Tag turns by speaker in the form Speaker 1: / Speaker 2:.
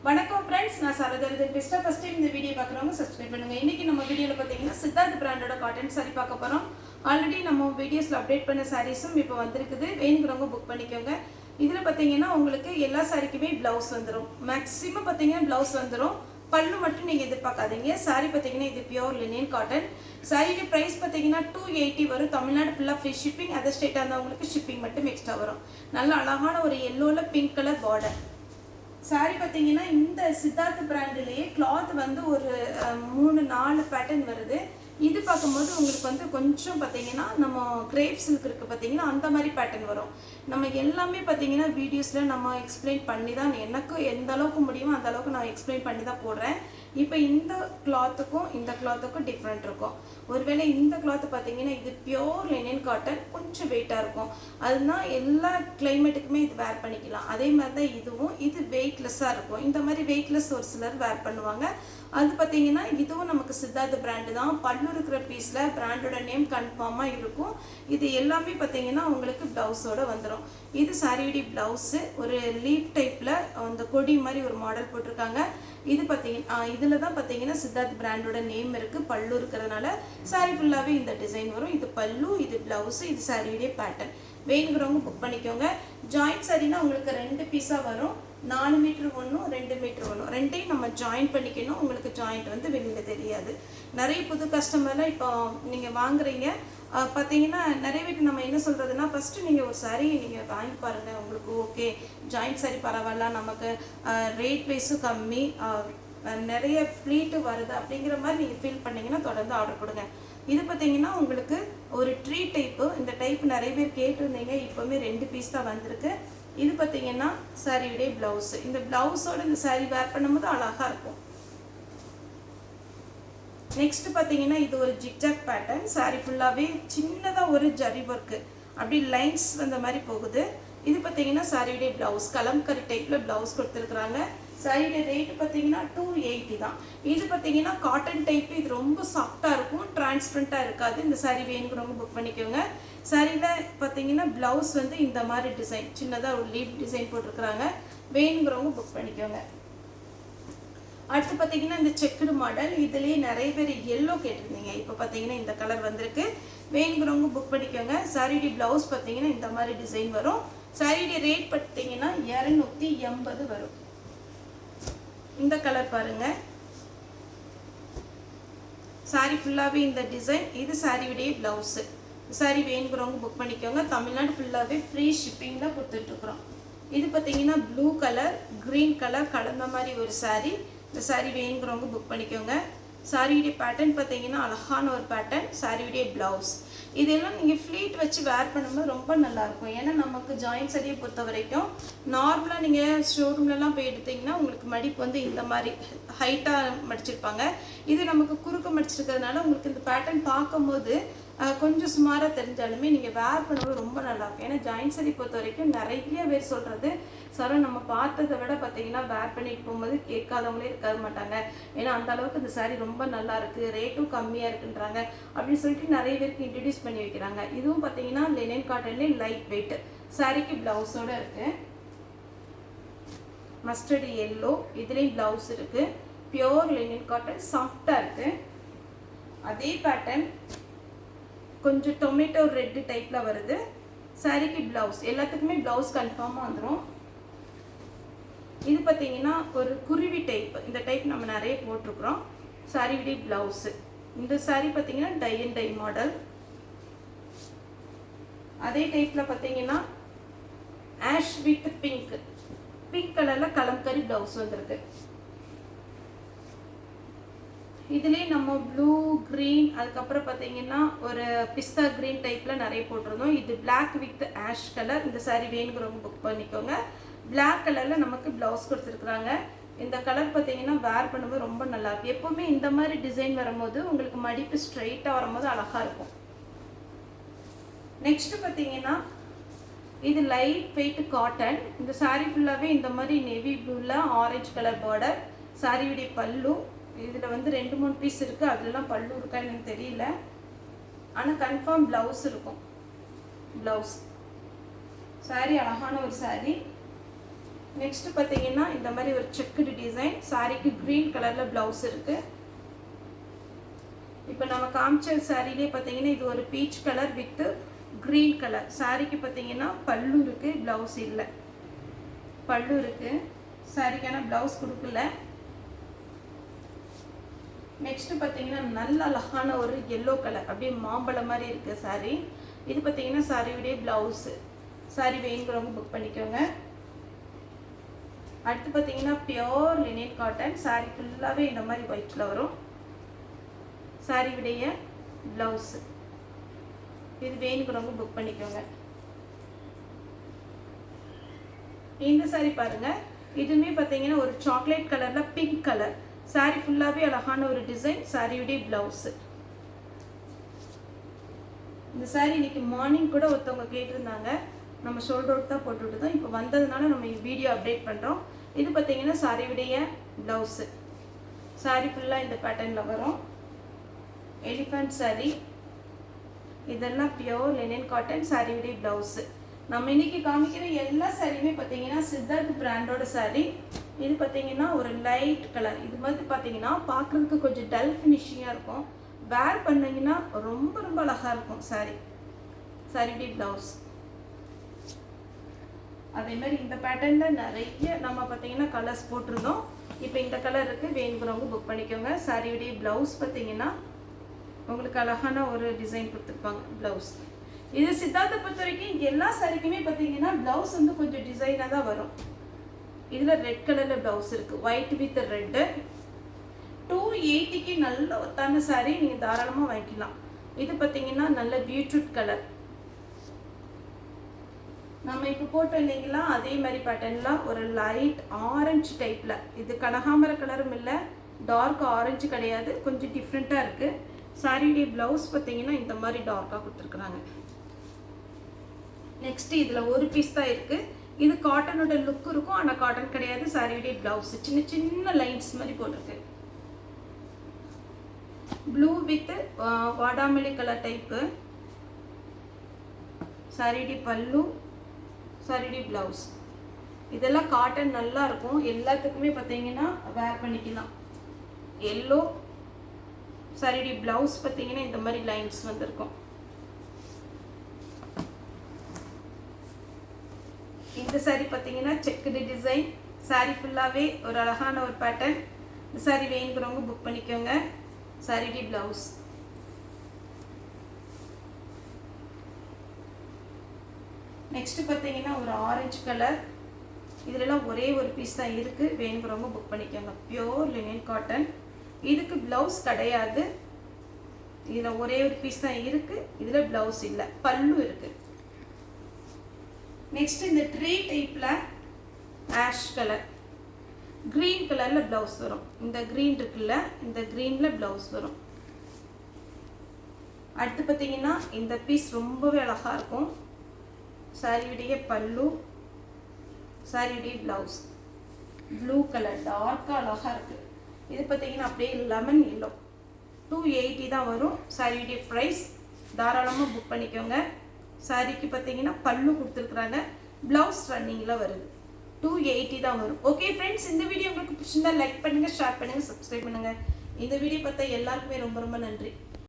Speaker 1: வணக்கம் ஃப்ரெண்ட்ஸ், நான் சரதரதன் பேசுகிறேன். ஃபஸ்ட் டைம் இந்த வீடியோ பார்க்குறவங்க சப்ஸ்கிரைப் பண்ணுங்கள். இன்றைக்கி நம்ம வீடியோவில் பார்த்தீங்கன்னா சித்தார்த் பிராண்டோட காட்டன் சாரி பார்க்க போகிறோம். ஆல்ரெடி நம்ம வீடியோஸில் அப்டேட் பண்ண சாரீஸும் இப்போ வந்திருக்குது. வேணுங்கிறவங்க புக் பண்ணிக்கோங்க. இதில் பார்த்தீங்கன்னா உங்களுக்கு எல்லா சாரிக்குமே ப்ளவுஸ் வந்துடும். மேக்ஸிமம் பார்த்தீங்கன்னா ப்ளவுஸ் வந்துடும். பல்லு மட்டும் நீங்கள் எதிர்பார்க்காதீங்க. சாரி பார்த்தீங்கன்னா இது பியோர் லினியன் காட்டன். சாரியோட ப்ரைஸ் பார்த்தீங்கன்னா 280 வரும். தமிழ்நாடு ஃபுல்லாக ஃப்ரீ ஷிப்பிங். அதர் ஸ்டேட்டாக இருந்தவங்களுக்கு ஷிப்பிங் மட்டும் எக்ஸ்ட்ரா வரும். நல்ல அழகான ஒரு எல்லோவில் பிங்க் கலர் பார்டர் சாரி பார்த்தீங்கன்னா இந்த சித்தார்த் பிராண்டிலேயே கிளாத் வந்து ஒரு 3-4 பேட்டர்ன் வருது. இது பார்க்கும்போது உங்களுக்கு வந்து கொஞ்சம் பார்த்தீங்கன்னா நம்ம கிரேப் சில்க் இருக்குது பார்த்தீங்கன்னா அந்த மாதிரி பேட்டர்ன் வரும். நம்ம எல்லாமே பார்த்தீங்கன்னா வீடியோஸில் நம்ம எக்ஸ்பிளைன் பண்ணி தான், எனக்கு எந்த அளவுக்கு முடியுமோ அந்த அளவுக்கு நான் எக்ஸ்பிளைன் பண்ணி தான் போடுறேன். இப்போ இந்த கிளாத்துக்கும் டிஃப்ரெண்ட் இருக்கும். ஒருவேளை இந்த கிளாத்து பார்த்தீங்கன்னா இது பியோர் லினன் காட்டன், கொஞ்சம் வெயிட்டாக இருக்கும். அதுதான் எல்லா கிளைமேட்டுக்குமே இது வேர் பண்ணிக்கலாம். அதே மாதிரி தான் இதுவும், இது வெயிட்லெஸ்ஸாக இருக்கும். இந்த மாதிரி வெயிட்லெஸ் ஒரு சிலர் வேர் பண்ணுவாங்க. அது பார்த்தீங்கன்னா இதுவும் நமக்கு சித்தார்த் பிராண்டு தான். பல்லு இருக்கிற பீஸில் பிராண்டோட நேம் கன்ஃபார்மாக இருக்கும். இது எல்லாமே பார்த்தீங்கன்னா உங்களுக்கு ப்ளவுஸோடு வந்துடும். இது சாரியோட ப்ளவுஸு ஒரு லீப் டைப்பில் அந்த கொடி மாதிரி ஒரு மாடல் போட்டிருக்காங்க. இது பார்த்தீங்கன்னா இதில் தான் பார்த்தீங்கன்னா சித்தார்த் பிராண்டோட நேம் இருக்குது. பல்லு இருக்கிறதுனால சாரி ஃபுல்லாகவே இந்த டிசைன் வரும். இது பல்லு, இது ப்ளவுஸு, இது சாரியோடைய பேட்டர்ன். வேணுங்கிறவங்க புக் பண்ணிக்கோங்க. ஜாயிண்ட் சாரினா உங்களுக்கு 2 பீஸாக வரும். 4 மீட்டர் ஒன்றும் 2 மீட்டர் ஒன்றும், ரெண்டையும் நம்ம ஜாயின் பண்ணிக்கணும். உங்களுக்கு ஜாயிண்ட் வந்து வெளியில் தெரியாது. நிறைய புது கஸ்டமர்லாம் இப்போ நீங்கள் வாங்குறீங்க பார்த்தீங்கன்னா நிறைய பேருக்கு நம்ம என்ன சொல்கிறதுனா, ஃபஸ்ட்டு நீங்கள் ஒரு சாரீ நீங்கள் வாங்கி பாருங்கள். உங்களுக்கு ஓகே ஜாயிண்ட் சாரி பரவாயில்ல, நமக்கு ரேட் வைஸும் கம்மி, நிறைய ஃப்ளீட்டு வருது அப்படிங்கிற மாதிரி நீங்கள் ஃபீல் பண்ணிங்கன்னா தொடர்ந்து ஆர்டர் கொடுங்க. இது பார்த்தீங்கன்னா உங்களுக்கு ஒரு ட்ரீ டைப்பு. இந்த டைப் நிறைய பேர் கேட்டிருந்தீங்க. இப்போவுமே 2 பீஸ் தான் வந்திருக்கு. இது பார்த்தீங்கன்னா சாரியுடைய ப்ளவுஸ். இந்த ப்ளவுஸோட இந்த சாரீ வேர் பண்ணும்போது அழகாக இருக்கும். நெக்ஸ்ட் பார்த்தீங்கன்னா இது ஒரு ஜிக்ஜாக் பேட்டர்ன். சாரீ ஃபுல்லாகவே சின்னதாக ஒரு ஜரி ஒர்க்கு அப்படி லைன்ஸ் வந்த மாதிரி போகுது. இது பார்த்தீங்கன்னா சாரியுடைய ப்ளவுஸ் கலம்கரி டைப்பில் ப்ளவுஸ் கொடுத்துருக்குறாங்க. சாரியுடைய ரேட்டு பார்த்தீங்கன்னா 280 தான். இது பார்த்தீங்கன்னா காட்டன் டைப்பு. இது ரொம்ப சாஃப்டாக இருக்கும், டிரான்ஸ்பரண்ட்டாக இருக்காது. இந்த சாரீ வேணுங்கிறவங்க புக் பண்ணிக்கோங்க. சாரியில் பார்த்தீங்கன்னா ப்ளவுஸ் வந்து இந்த மாதிரி டிசைன் சின்னதாக ஒரு லீப் டிசைன் போட்டிருக்கிறாங்க. வேணுங்கிறவங்க புக் பண்ணிக்கோங்க. அடுத்து பார்த்தீங்கன்னா இந்த செக்குடு மாடல். இதுலேயே நிறைய பேர் எல்லோ கேட்டிருந்தீங்க. இப்போ பார்த்தீங்கன்னா இந்த கலர் வந்திருக்கு. வேணுங்கிறவங்க புக் பண்ணிக்கோங்க. சாரியுடைய ப்ளவுஸ் பார்த்தீங்கன்னா இந்த மாதிரி டிசைன் வரும். சாரியுடைய ரேட் பார்த்தீங்கன்னா 280 வரும். இந்த கலர் பாருங்கள். சாரி ஃபுல்லாகவே இந்த டிசைன். இது சாரியுடைய ப்ளவுஸு. சாரி வேணுங்கிறவங்க புக் பண்ணிக்கோங்க. தமிழ்நாடு ஃபுல்லாகவே ஃப்ரீ ஷிப்பிங் தான் கொடுத்துட்ருக்குறோம். இது பார்த்தீங்கன்னா ப்ளூ கலர் க்ரீன் கலர் கலந்த மாதிரி ஒரு சாரீ. இந்த சாரீ வேணுங்கிறவங்க புக் பண்ணிக்கோங்க. சாரியுடைய பேட்டர்ன் பார்த்தீங்கன்னா அழகான ஒரு பேட்டர்ன். சாரியுடைய ப்ளவுஸ் இதெல்லாம் நீங்கள் ஃப்ளீட் வச்சு வேர் பண்ணும்போது ரொம்ப நல்லாயிருக்கும். ஏன்னா நமக்கு ஜாயின்ட் சாரியை பொறுத்த வரைக்கும் நார்மலாக நீங்கள் ஷோரூம்லலாம் போய் எடுத்திங்கன்னா உங்களுக்கு மடிப்பு வந்து இந்த மாதிரி ஹைட்டாக மடிச்சிருப்பாங்க. இது நமக்கு குறுக்க மடிச்சிருக்கிறதுனால உங்களுக்கு இந்த பேட்டர்ன் பார்க்கும்போது கொஞ்சம் சுமாராக தெரிஞ்சாலுமே நீங்கள் வேர் பண்ணும்போது ரொம்ப நல்லாயிருக்கும். ஏன்னா ஜாயின்ட் சாரி பொறுத்த வரைக்கும் நிறைய பேர் சொல்கிறது, சார் நம்ம பார்த்ததை விட பார்த்தீங்கன்னா வேர் பண்ணிட்டு போகும்போது கேட்காதவங்களே இருக்க மாட்டாங்க. ஏன்னா அந்த அளவுக்கு இந்த சாரீ ரொம்ப நல்லா இருக்குது, ரேட்டும் கம்மியாக இருக்குன்றாங்க அப்படின்னு சொல்லிட்டு நிறைய பேருக்கு இன்ட்ரடியூஸ் பண்ணி வைக்கிறாங்க. இதுவும் பார்த்தீங்கன்னா லினன் காட்டன்லேயே லைட் வெயிட். சாரிக்கு ப்ளவுஸோடு இருக்குது. Mustard yellow. இதுலேயும் ப்ளவுஸ் இருக்குது. பியோர் லினன் காட்டன், சாஃப்டாக இருக்குது. அதே பேட்டர்ன் கொஞ்சம் டொமேட்டோ ரெட்டு டைப்பில் வருது. சாரிக்கு ப்ளவுஸ் எல்லாத்துக்குமே ப்ளவுஸ் கன்ஃபார்மாக வந்துடும். இது பார்த்தீங்கன்னா ஒரு குருவி டைப். இந்த டைப் நம்ம நிறைய போட்டிருக்கிறோம். சாரியுடைய ப்ளவுஸு. இந்த சாரீ பார்த்தீங்கன்னா டை அண்ட் டை மாடல். அதே டைப்பில் பார்த்தீங்கன்னா ஆஷ் வித் பிங்க் கலரில் கலம்கரி ப்ளவுஸ் வந்திருக்கு. இதுலேயே நம்ம ப்ளூ க்ரீன் அதுக்கப்புறம் பார்த்தீங்கன்னா ஒரு பிஸ்தா க்ரீன் டைப்பில் நிறைய போட்டிருந்தோம். இது பிளாக் வித் ஆஷ் கலர். இந்த சாரீ வேணுங்கிறவங்க புக் பண்ணிக்கோங்க. பிளாக் கலரில் நமக்கு ப்ளவுஸ் கொடுத்துருக்குறாங்க. இந்த கலர் பார்த்தீங்கன்னா வேர் பண்ணும்போது ரொம்ப நல்லாயிருக்கும். எப்போவுமே இந்த மாதிரி டிசைன் வரும்போது உங்களுக்கு மடிப்பு ஸ்ட்ரைட்டாக வரும்போது அழகாக இருக்கும். நெக்ஸ்ட்டு பார்த்தீங்கன்னா இது லைட் வெயிட் காட்டன். இந்த சாரீ ஃபுல்லாகவே இந்த மாதிரி நேவி ப்ளூவில் ஆரஞ்சு கலர் பார்டர். சாரியுடைய பல்லு இதில் வந்து 2-3 பீஸ் இருக்குது. அதெல்லாம் பல்லு இருக்கா எனக்கு தெரியல. ஆனால் கன்ஃபார்ம் ப்ளவுஸ் இருக்கும். ப்ளவுஸ் சாரீ அழகான ஒரு சாரீ. நெக்ஸ்ட் பார்த்தீங்கன்னா இந்த மாதிரி ஒரு செக்குடு டிசைன். சாரிக்கு க்ரீன் கலரில் ப்ளவுஸ் இருக்குது. இப்போ நம்ம காமிச்ச சாரிலே பார்த்தீங்கன்னா இது ஒரு peach colour with green colour. சாரிக்கு பார்த்தீங்கன்னா பல்லு இருக்குது, ப்ளவுஸ் இல்லை. பல்லு இருக்குது, சாரிக்கான ப்ளவுஸ் கொடுக்கல. நெக்ஸ்ட் பார்த்தீங்கன்னா நல்ல அழகான ஒரு எல்லோ கலர், அப்படியே மாம்பழம் மாதிரி இருக்குது சாரி. இது பார்த்தீங்கன்னா சாரியுடைய ப்ளவுஸு. சாரி வேணுங்கிறவங்க புக் பண்ணிக்கோங்க. அடுத்து பார்த்தீங்கன்னா பியோர் லினன் காட்டன். சாரி ஃபுல்லாகவே இந்த மாதிரி ஒயிட்டில் வரும். சாரியுடைய ப்ளவுஸு. இது வேணுங்கிறவங்க புக் பண்ணிக்கோங்க. இந்த சாரி பாருங்கள், இதுவுமே பார்த்தீங்கன்னா ஒரு சாக்லேட் கலரில் பிங்க் கலர். சாரி ஃபுல்லாகவே அழகான ஒரு டிசைன். சாரியுடைய ப்ளவுஸு. இந்த சாரி இன்னைக்கு மார்னிங் கூட ஒருத்தவங்க கேட்டிருந்தாங்க. நம்ம ஷோல்டருக்கு தான் போட்டுவிட்டு தான் இப்போ வந்ததுனால நம்ம வீடியோ அப்டேட் பண்ணுறோம். இது பார்த்தீங்கன்னா சாரியுடைய ப்ளவுஸு. சாரி ஃபுல்லாக இந்த பேட்டர்னில் வரும். Elephant sorry. இதெல்லாம் பியோர் லினன் காட்டன். சாரியுடைய ப்ளவுஸு. நம்ம இன்னைக்கு காமிக்கிற எல்லா சாரியுமே பார்த்தீங்கன்னா சித்தார்த் பிராண்டோட சாரி. இது பார்த்தீங்கன்னா ஒரு லைட் கலர். இது மாதிரி பார்த்தீங்கன்னா பார்க்குறதுக்கு கொஞ்சம் டல் ஃபினிஷிங்காக இருக்கும். வேர் பண்ணிங்கன்னா ரொம்ப ரொம்ப அழகாக இருக்கும் சாரி. சாரியுடைய ப்ளவுஸ். அதே மாதிரி இந்த பேட்டர்னில் நிறைய நம்ம பார்த்தீங்கன்னா கலர்ஸ் போட்டிருந்தோம். இப்போ இந்த கலர் இருக்குது, வேணுங்கிறவங்க புக் பண்ணிக்கோங்க. சாரியுடைய ப்ளவுஸ் பார்த்தீங்கன்னா உங்களுக்கு அழகான ஒரு டிசைன் கொடுத்துருப்பாங்க ப்ளவுஸ். இது சித்தார்த்தை பொறுத்த வரைக்கும் எல்லா சாரிக்குமே பார்த்தீங்கன்னா ப்ளவுஸ் வந்து கொஞ்சம் டிசைனாக தான் வரும். இதில் ரெட் கலரில் ப்ளவுஸ் இருக்குது, ஒயிட் வித் ரெட்டு. 280க்கு நல்ல ஒத்தான சாரி, நீங்கள் தாராளமாக வாங்கிக்கலாம். இது பார்த்தீங்கன்னா நல்ல பீட்ரூட் கலர். நம்ம இப்போ போட்டோம் இல்லைங்களா, அதே மாதிரி பேட்டர்னில் ஒரு லைட் ஆரஞ்சு டைப்பில். இது கனகாம்பர கலரும் இல்லை, டார்க் ஆரஞ்சு கிடையாது, கொஞ்சம் டிஃப்ரெண்ட்டாக இருக்குது. சாரியுடைய ப்ளவுஸ் பார்த்தீங்கன்னா இந்த மாதிரி டார்க்காக கொடுத்துருக்குறாங்க. நெக்ஸ்ட்டு இதில் ஒரு பீஸ் தான் இருக்குது. இது காட்டனோட லுக் இருக்கும், ஆனால் காட்டன் கிடையாது. சாரியுடைய ப்ளவுஸ் சின்ன சின்ன லைன்ஸ் மாதிரி போட்டிருக்கு. ப்ளூ வித் வாடாமல்லி கலர் டைப்பு. சாரியுடைய பல்லு, சாரியுடைய ப்ளவுஸ். இதெல்லாம் காட்டன் நல்லா இருக்கும். எல்லாத்துக்குமே பார்த்தீங்கன்னா வேர் பண்ணிக்கலாம். எல்லோ. சாரியுடைய ப்ளவுஸ் பார்த்தீங்கன்னா இந்த மாதிரி லைன்ஸ் வந்திருக்கும். இந்த சாரி பார்த்தீங்கன்னா செக்குடு டிசைன். சாரி ஃபுல்லாகவே ஒரு அழகான ஒரு பேட்டர்ன். இந்த சாரி வேணுங்கிறவங்க புக் பண்ணிக்கோங்க. சாரியுடைய ப்ளவுஸ். நெக்ஸ்ட் பார்த்தீங்கன்னா ஒரு ஆரஞ்சு கலர். இதுலலாம் ஒரே ஒரு பீஸ் தான் இருக்குது, வேணுங்கிறவங்க புக் பண்ணிக்கோங்க. Pure linen cotton. இதுக்கு ப்ளவுஸ் கிடையாது. இதில் ஒரே ஒரு பீஸ் தான் இருக்குது, இதில் ப்ளவுஸ் இல்லை, பல்லு இருக்குது. நெக்ஸ்ட் இந்த ட்ரீ டைப்பில் ஆஷ் கலர், க்ரீன் கலரில் ப்ளவுஸ் வரும். இந்த க்ரீன் இருக்குல்ல, இந்த க்ரீனில் ப்ளவுஸ் வரும். அடுத்து பார்த்தீங்கன்னா இந்த பீஸ் ரொம்பவே அழகாக இருக்கும். சாரியுடைய பல்லு, சாரியுடைய ப்ளவுஸ். ப்ளூ கலர் டார்க்காக அழகாக இருக்குது. இது பார்த்தீங்கன்னா அப்படியே லெமன் எல்லோ. 280 தான் வரும். சாரியுடைய ப்ரைஸ். தாராளமாக புக் பண்ணிக்கோங்க. சாரிக்கு பார்த்தீங்கன்னா பல்லு கொடுத்துருக்குறாங்க, ப்ளவுஸ் ரன்னிங்கில் வருது. 280 தான் வரும். ஓகே ஃப்ரெண்ட்ஸ், இந்த வீடியோ உங்களுக்கு பிடிச்சிருந்தா லைக் பண்ணுங்கள், ஷேர் பண்ணுங்கள், சப்ஸ்கிரைப் பண்ணுங்கள். இந்த வீடியோ பார்த்தா எல்லாருக்குமே ரொம்ப ரொம்ப நன்றி.